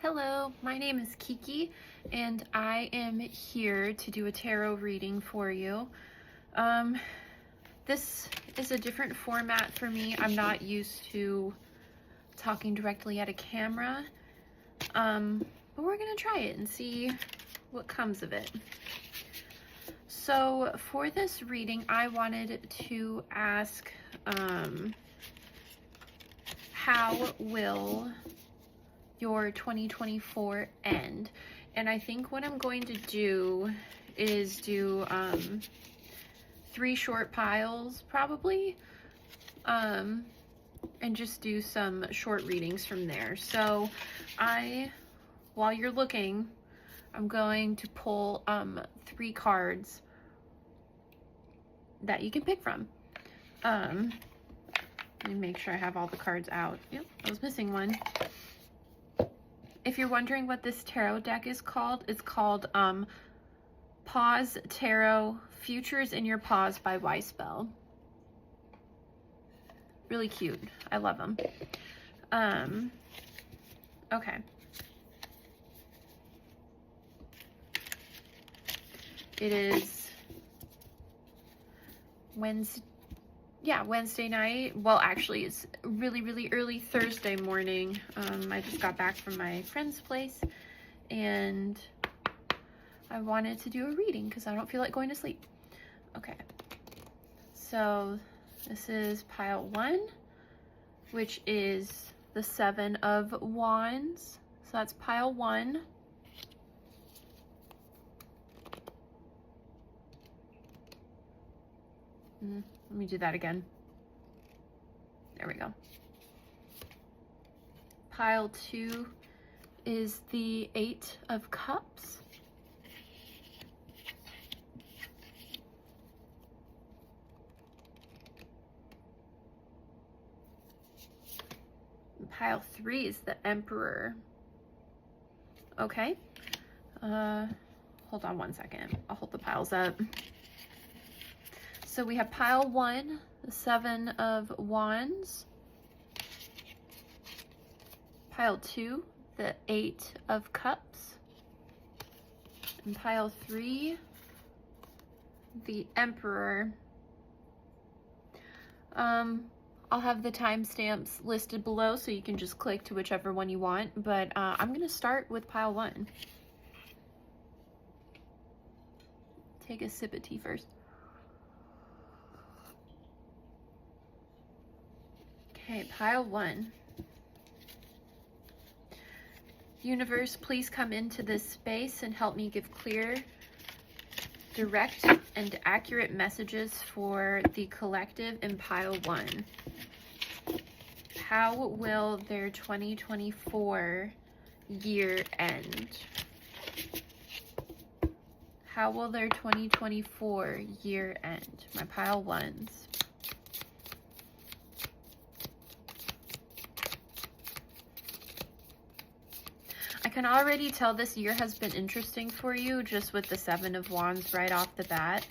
Hello, my name is Kiki, and I am here to do a tarot reading for you. This is a different format for me. I'm not used to talking directly at a camera, but we're gonna try it and see what comes of it. So for this reading, I wanted to ask, how will your 2024 end? And I think what I'm going to do is do 3 short piles probably, and just do some short readings from there. So while you're looking, I'm going to pull 3 cards that you can pick from. Let me make sure I have all the cards out. Yep, I was missing one. If you're wondering what this tarot deck is called, it's called Pause Tarot Futures in Your Pause by Weisbell. Really cute. I love them. Okay. It is Wednesday night. Well, actually, it's really early Thursday morning. I just got back from my friend's place, and I wanted to do a reading because I don't feel like going to sleep. Okay, so this is pile 1, which is the 7 of Wands. So that's pile 1. Let me do that again. There we go. Pile 2 is the 8 of Cups. And pile 3 is the Emperor. Okay. Hold on one second. I'll hold the piles up. So we have pile 1, the 7 of Wands. Pile 2, the 8 of Cups. And pile 3, the Emperor. I'll have the timestamps listed below so you can just click to whichever one you want, but I'm going to start with pile 1. Take a sip of tea first. Okay, pile 1. Universe, please come into this space and help me give clear, direct, and accurate messages for the collective in pile 1. How will their 2024 year end? How will their 2024 year end? My pile 1s. I can already tell this year has been interesting for you just with the 7 of Wands right off the bat.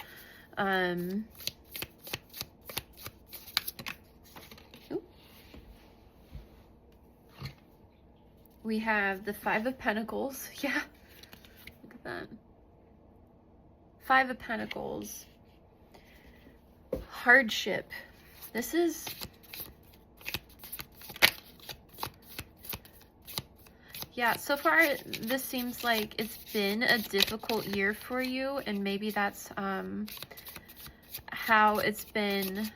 We have the 5 of Pentacles. Yeah, look at that. 5 of Pentacles. Hardship. This is... Yeah, so far this seems like it's been a difficult year for you, and maybe that's how it's been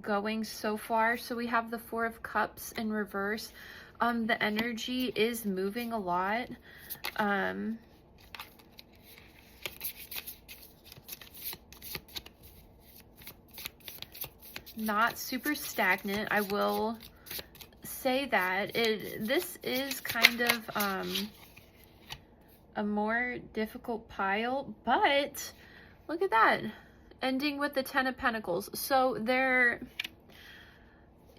going so far. So we have the 4 of Cups in reverse. The energy is moving a lot. Not super stagnant, I will say that. This is kind of a more difficult pile, but look at that, ending with the 10 of Pentacles. So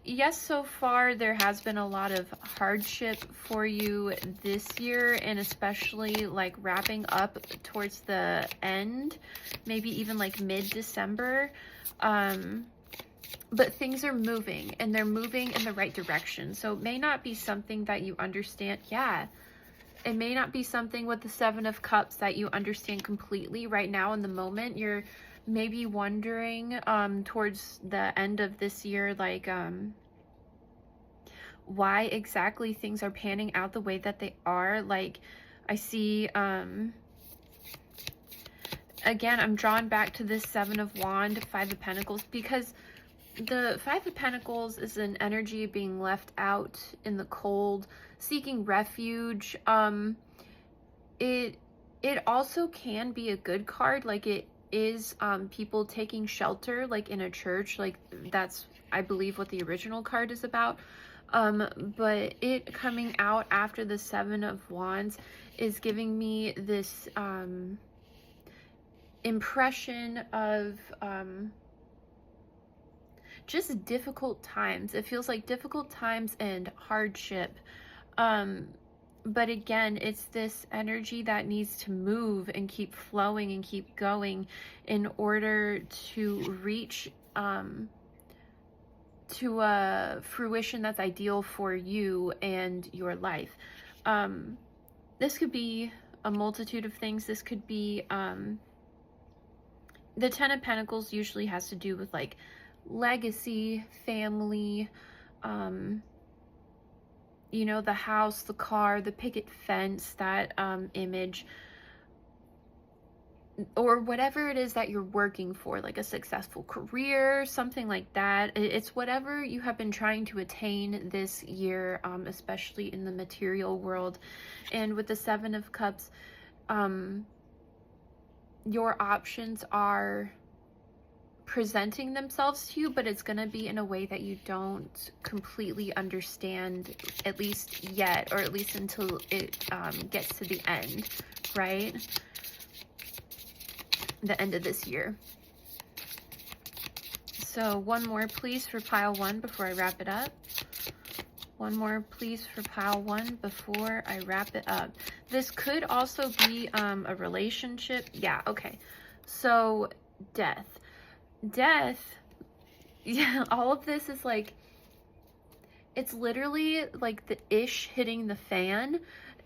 yes, so far there has been a lot of hardship for you this year, and especially like wrapping up towards the end, maybe even like mid-December. but things are moving, and they're moving in the right direction. So it may not be something that you understand. Yeah, it may not be something with the Seven of Cups that you understand completely right now in the moment. You're maybe wondering towards the end of this year, like why exactly things are panning out the way that they are. Like, I see again, I'm drawn back to this Seven of Wands, Five of Pentacles, because the Five of Pentacles is an energy of being left out in the cold, seeking refuge. It also can be a good card. Like, it is people taking shelter, like in a church. Like, that's, I believe, what the original card is about. But it coming out after the Seven of Wands is giving me this impression of just difficult times. It feels like difficult times and hardship. But again, it's this energy that needs to move and keep flowing and keep going in order to reach to a fruition that's ideal for you and your life. This could be a multitude of things. This could be the Ten of Pentacles usually has to do with like legacy, family, you know, the house, the car, the picket fence, that image, or whatever it is that you're working for, like a successful career, something like that. It's whatever you have been trying to attain this year, especially in the material world. And with the Seven of Cups, your options are presenting themselves to you, but it's going to be in a way that you don't completely understand, at least yet, or at least until it gets to the end, right? The end of this year. So one more, please, for pile one before I wrap it up. One more, please, for pile one before I wrap it up. This could also be a relationship. Yeah, okay. So death. Yeah, all of this is like, it's literally like the ish hitting the fan.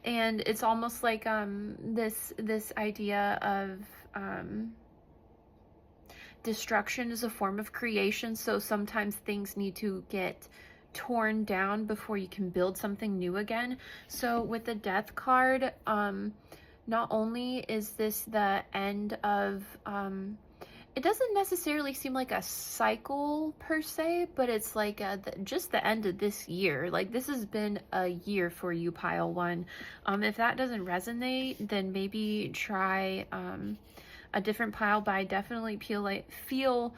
And it's almost like this idea of destruction is a form of creation. So sometimes things need to get torn down before you can build something new again. So with the Death card, not only is this the end of it doesn't necessarily seem like a cycle per se, but it's like just the end of this year. Like, this has been a year for you, pile one. If that doesn't resonate, then maybe try a different pile, but I definitely feel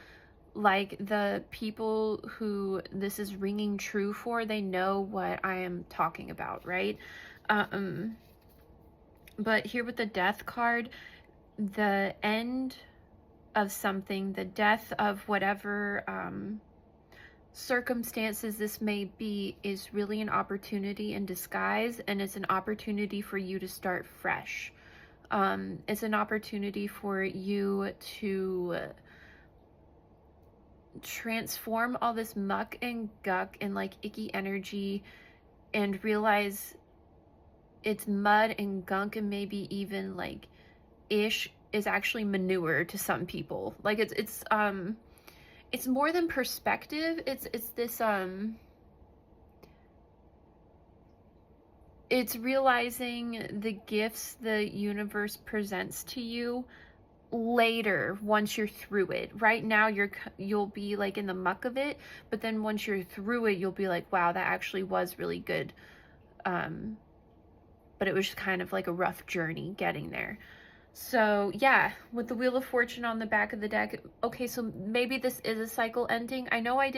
like the people who this is ringing true for, they know what I am talking about, right? But here with the Death card, the end of something, the death of whatever circumstances this may be, is really an opportunity in disguise, and it's an opportunity for you to start fresh. It's an opportunity for you to transform all this muck and guck and like icky energy and realize it's mud and gunk, and maybe even like ish is actually manure to some people. Like, it's more than perspective. It's this it's realizing the gifts the universe presents to you later, once you're through it. Right now you'll be like in the muck of it, but then once you're through it, you'll be like, wow, that actually was really good. But it was kind of like a rough journey getting there. So yeah, with the Wheel of Fortune on the back of the deck. Okay, so maybe this is a cycle ending. I know I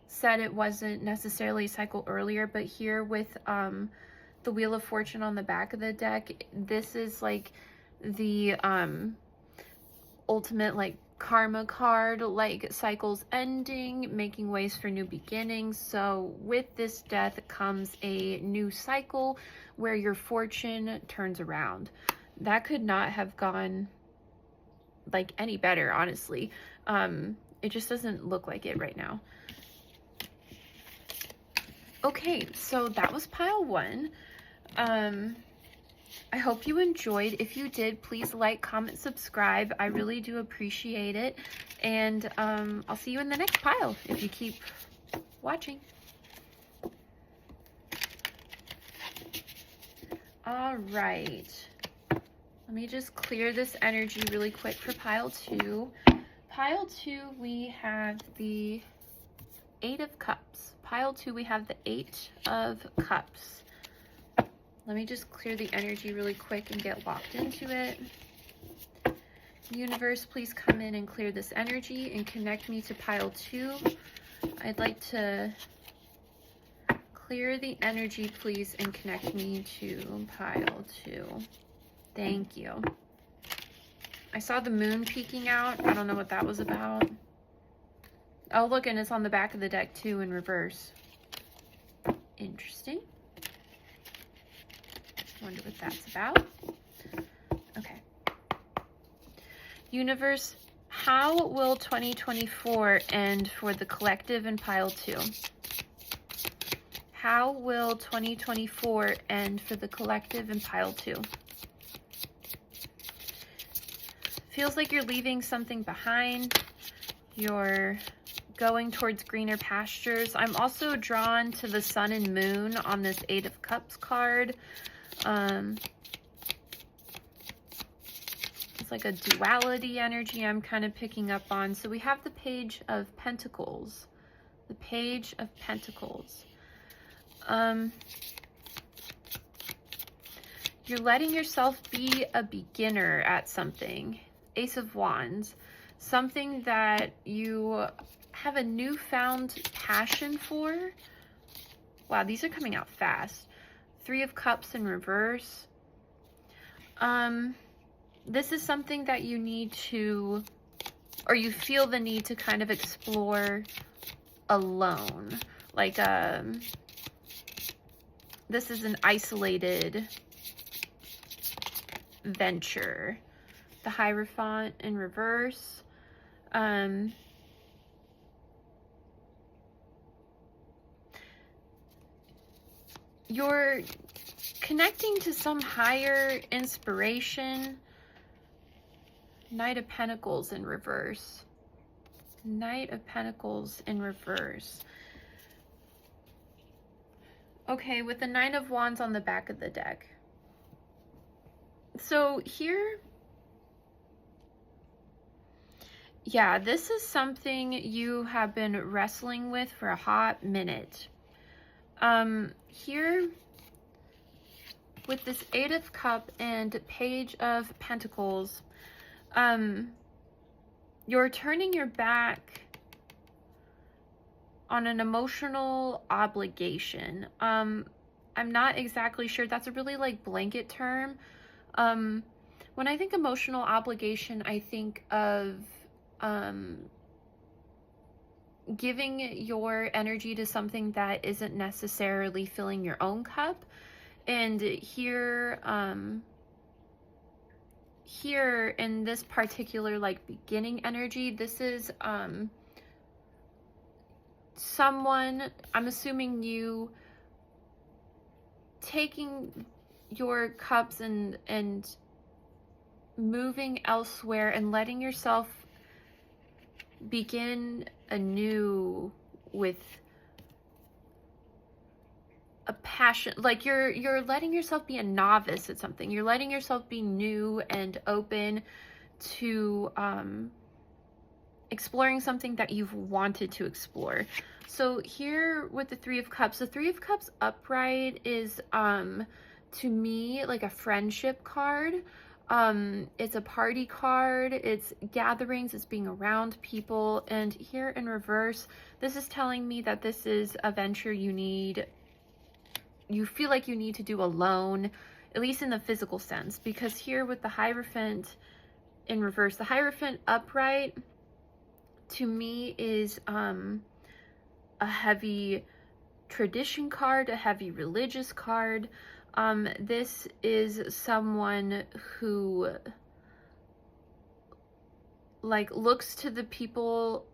said it wasn't necessarily a cycle earlier, but here with the Wheel of Fortune on the back of the deck, this is like the ultimate like karma card, like cycles ending, making ways for new beginnings. So with this death comes a new cycle where your fortune turns around. That could not have gone like any better, honestly. It just doesn't look like it right now. Okay, so that was pile 1. I hope you enjoyed. If you did, please like, comment, subscribe. I really do appreciate it. And I'll see you in the next pile if you keep watching. All right. Let me just clear this energy really quick for pile 2. Pile 2, we have the 8 of Cups. Pile 2, we have the 8 of Cups. Let me just clear the energy really quick and get locked into it. Universe, please come in and clear this energy and connect me to pile 2. I'd like to clear the energy, please, and connect me to pile 2. Thank you. I saw the moon peeking out. I don't know what that was about. Oh, look, and it's on the back of the deck, too, in reverse. Interesting. Wonder what that's about. Okay. Universe, how will 2024 end for the collective in pile 2? How will 2024 end for the collective in pile 2? Feels like you're leaving something behind. You're going towards greener pastures. I'm also drawn to the sun and moon on this 8 of Cups card. It's like a duality energy I'm kind of picking up on. So we have the Page of Pentacles. The Page of Pentacles. You're letting yourself be a beginner at something. Ace of Wands. Something that you have a newfound passion for. Wow, these are coming out fast. 3 of Cups in reverse. This is something that you need to, or you feel the need to kind of explore alone. Like, this is an isolated venture. The Hierophant in reverse. You're connecting to some higher inspiration. Knight of Pentacles in reverse. Knight of Pentacles in reverse. Okay, with the 9 of Wands on the back of the deck. So here, yeah, this is something you have been wrestling with for a hot minute. Here, with this 8 of Cups and Page of Pentacles, you're turning your back on an emotional obligation. I'm not exactly sure. That's a really like blanket term. When I think emotional obligation, I think of giving your energy to something that isn't necessarily filling your own cup. And here in this particular like beginning energy, this is someone, I'm assuming you taking your cups and moving elsewhere and letting yourself begin anew with a passion. Like you're letting yourself be a novice at something. You're letting yourself be new and open to exploring something that you've wanted to explore. So here with the 3 of Cups, the 3 of Cups upright is to me like a friendship card. It's a party card, it's gatherings, it's being around people. And here in reverse, this is telling me that this is a venture you feel like you need to do alone, at least in the physical sense. Because here with the Hierophant in reverse, the Hierophant upright to me is a heavy tradition card, a heavy religious card. This is someone who like looks to the people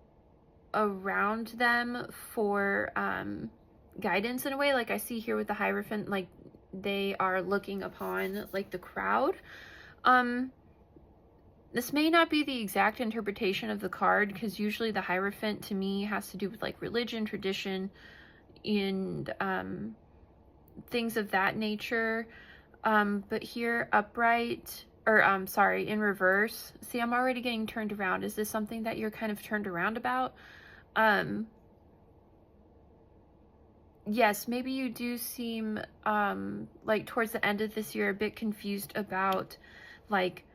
around them for guidance in a way. Like I see here with the Hierophant, like they are looking upon like the crowd. This may not be the exact interpretation of the card, because usually the Hierophant to me has to do with like religion, tradition, and things of that nature. But here upright, or sorry, in reverse. See, I'm already getting turned around. Is this something that you're kind of turned around about? Yes, maybe you do seem like towards the end of this year a bit confused about like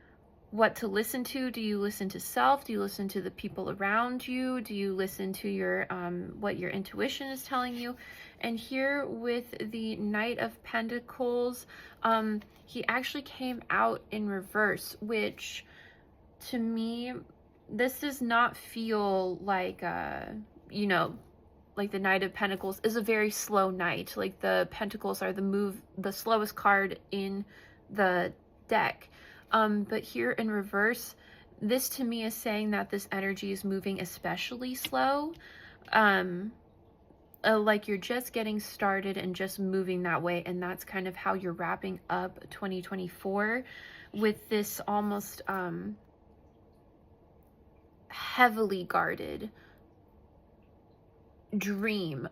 what to listen to. Do you listen to self? Do you listen to the people around you? Do you listen to your what your intuition is telling you? And here with the Knight of Pentacles, he actually came out in reverse, which to me, this does not feel like you know, like the Knight of Pentacles is a very slow knight. Like the Pentacles are the slowest card in the deck. But here in reverse, this to me is saying that this energy is moving especially slow. Like you're just getting started and just moving that way. And that's kind of how you're wrapping up 2024 with this almost heavily guarded dream.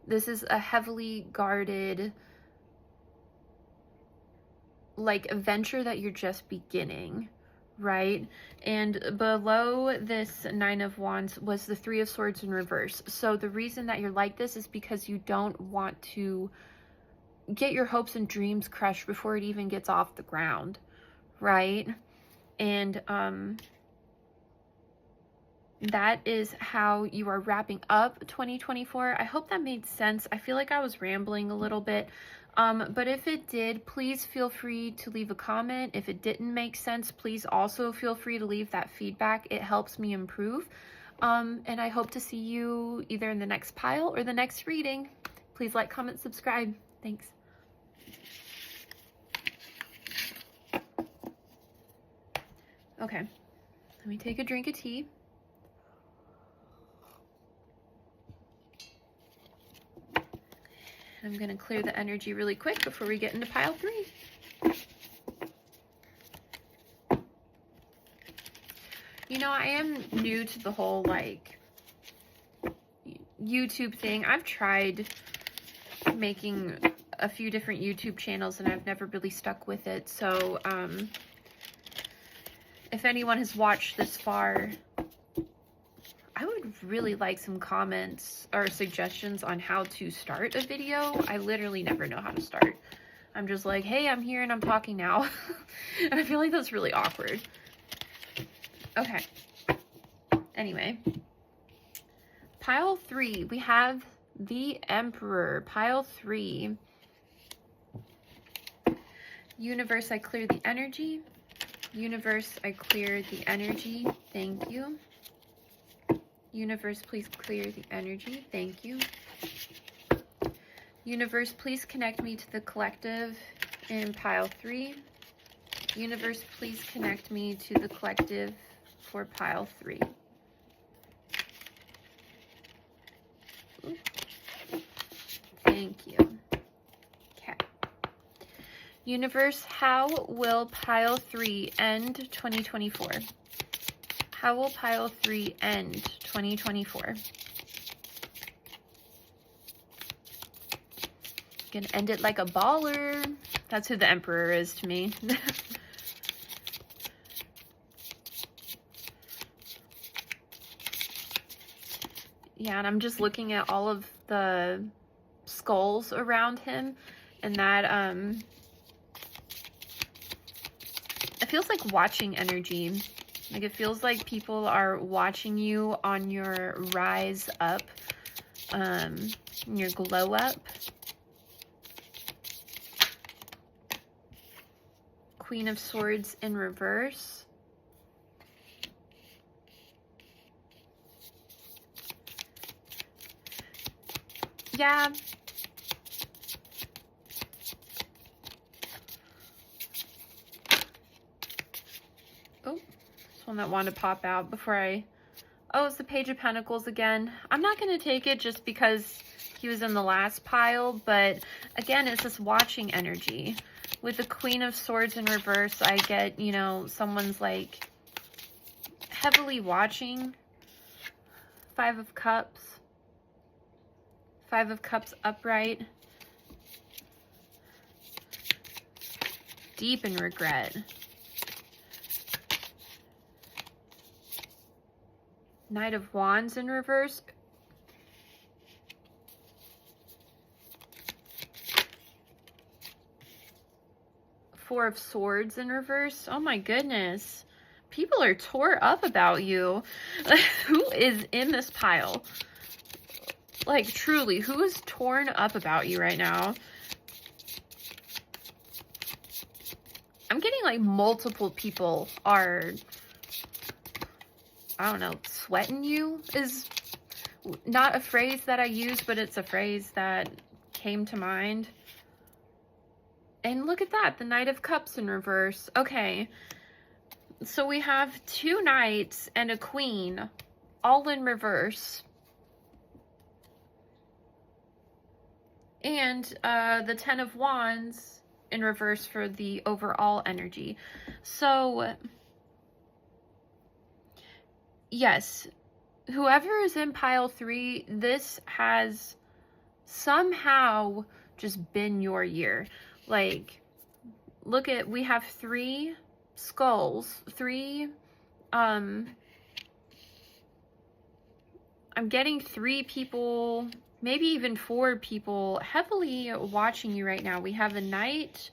This is a heavily guarded like adventure that you're just beginning, right? And below this Nine of Wands was the Three of Swords in reverse. So the reason that you're like this is because you don't want to get your hopes and dreams crushed before it even gets off the ground, right? And that is how you are wrapping up 2024. I hope that made sense. I feel like I was rambling a little bit. But if it did, please feel free to leave a comment. If it didn't make sense, please also feel free to leave that feedback. It helps me improve. And I hope to see you either in the next pile or the next reading. Please like, comment, subscribe. Thanks. Okay, let me take a drink of tea. I'm going to clear the energy really quick before we get into pile 3. You know, I am new to the whole, like, YouTube thing. I've tried making a few different YouTube channels, and I've never really stuck with it. So, if anyone has watched this far, I would really like some comments or suggestions on how to start a video. I literally never know how to start. I'm just like, hey, I'm here and I'm talking now. And I feel like that's really awkward. Okay. Anyway. Pile 3, we have the Emperor. Pile 3. Universe, I clear the energy. Universe, I clear the energy. Thank you. Universe, please clear the energy. Thank you. Universe, please connect me to the collective in pile 3. Universe, please connect me to the collective for pile 3. Ooh. Thank you. Okay. Universe, how will pile 3 end 2024? How will pile 3 end 2024? Gonna end it like a baller. That's who the Emperor is to me. Yeah, and I'm just looking at all of the skulls around him, and that it feels like watching energy. Like it feels like people are watching you on your rise up, your glow up. Queen of Swords in reverse. Yeah. Oh, this one that wanted to pop out before I Oh, it's the Page of Pentacles again. I'm not going to take it just because he was in the last pile, but again, it's this watching energy. With the Queen of Swords in reverse, I get, you know, someone's like heavily watching. Five of Cups. Five of Cups upright. Deep in regret. Knight of Wands in reverse. Four of Swords in reverse. Oh my goodness. People are tore up about you. Who is in this pile? Like, truly, who is torn up about you right now? I'm getting like multiple people are, I don't know, sweating you is not a phrase that I use, but it's a phrase that came to mind. And look at that, the Knight of Cups in reverse. Okay, so we have two knights and a queen, all in reverse. And the Ten of Wands in reverse for the overall energy. So, yes, whoever is in pile 3, this has somehow just been your year. Like, look at, we have 3 skulls, 3, I'm getting 3 people, maybe even 4 people heavily watching you right now. We have a Knight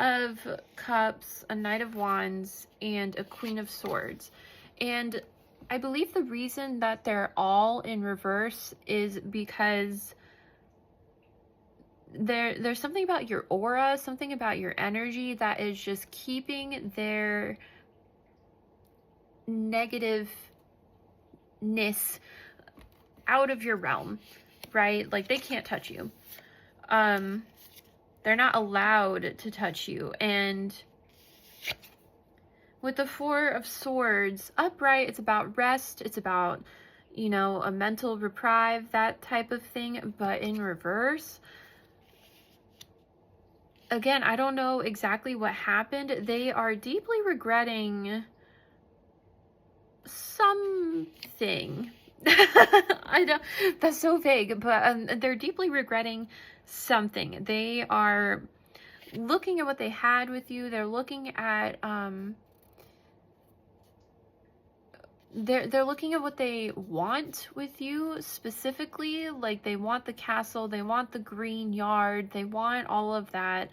of Cups, a Knight of Wands, and a Queen of Swords. And I believe the reason that they're all in reverse is because there's something about your aura, something about your energy that is just keeping their negativeness out of your realm, right? Like, they can't touch you. They're not allowed to touch you. And with the Four of Swords upright, it's about rest. It's about, you know, a mental reprieve, that type of thing. But in reverse, again, I don't know exactly what happened. They are deeply regretting something. I know that's so vague, but they're deeply regretting something. They are looking at what they had with you. They're looking at they're looking at what they want with you specifically. Like, they want the castle, they want the green yard, they want all of that.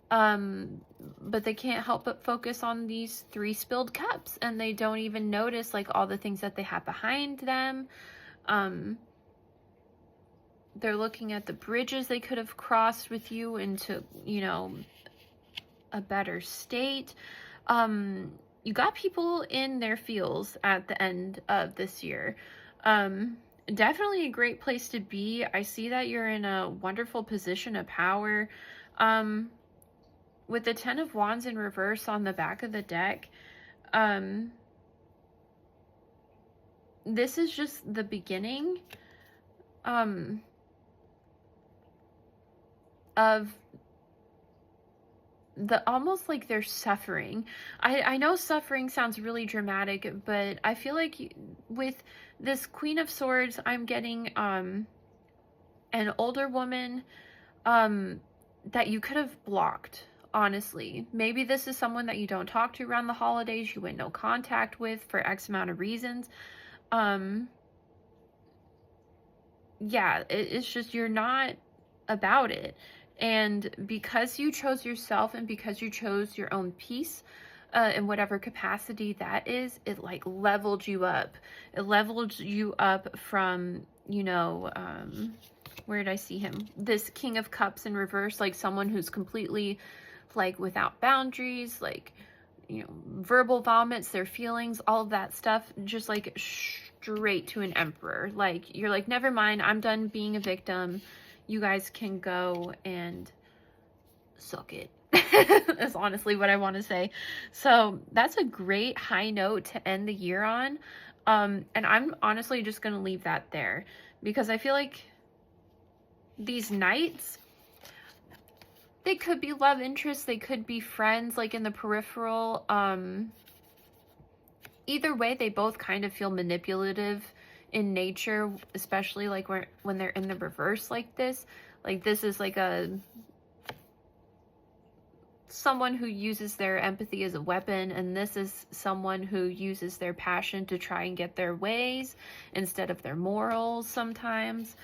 But they can't help but focus on these 3 spilled cups, and they don't even notice like all the things that they have behind them. They're looking at the bridges they could have crossed with you into, you know, a better state. You got people in their feels at the end of this year. Definitely a great place to be. I see that you're in a wonderful position of power. With the Ten of Wands in reverse on the back of the deck, this is just the beginning of the, almost like they're suffering. I know suffering sounds really dramatic, but I feel like with this Queen of Swords, I'm getting an older woman that you could have blocked. Honestly, maybe this is someone that you don't talk to around the holidays, you went no contact with for X amount of reasons. Yeah, it's just, you're not about it. And because you chose yourself, and because you chose your own peace, in whatever capacity that is, it like leveled you up. It leveled you up from, you know, where did I see him? This King of Cups in reverse, like someone who's completely like without boundaries, like, you know, verbal vomits their feelings, all of that stuff, just like straight to an emperor. Like, you're like, never mind, I'm done being a victim. You guys can go and suck it. That's honestly what I want to say. So that's a great high note to end the year on. And I'm honestly just going to leave that there because I feel like these knights, they could be love interests, they could be friends, like in the peripheral. Either way, they both kind of feel manipulative in nature, especially like when they're in the reverse like this. Like this is like someone who uses their empathy as a weapon, and this is someone who uses their passion to try and get their ways instead of their morals sometimes.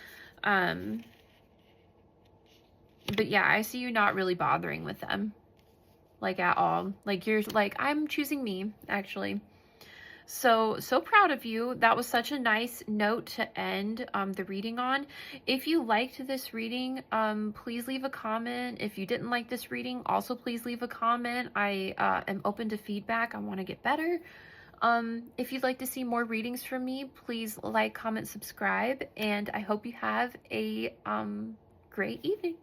But yeah, I see you not really bothering with them, like, at all. Like, you're like, I'm choosing me, actually. So proud of you. That was such a nice note to end the reading on. If you liked this reading, please leave a comment. If you didn't like this reading, also please leave a comment. I am open to feedback. I want to get better. If you'd like to see more readings from me, please like, comment, subscribe, and I hope you have a great evening.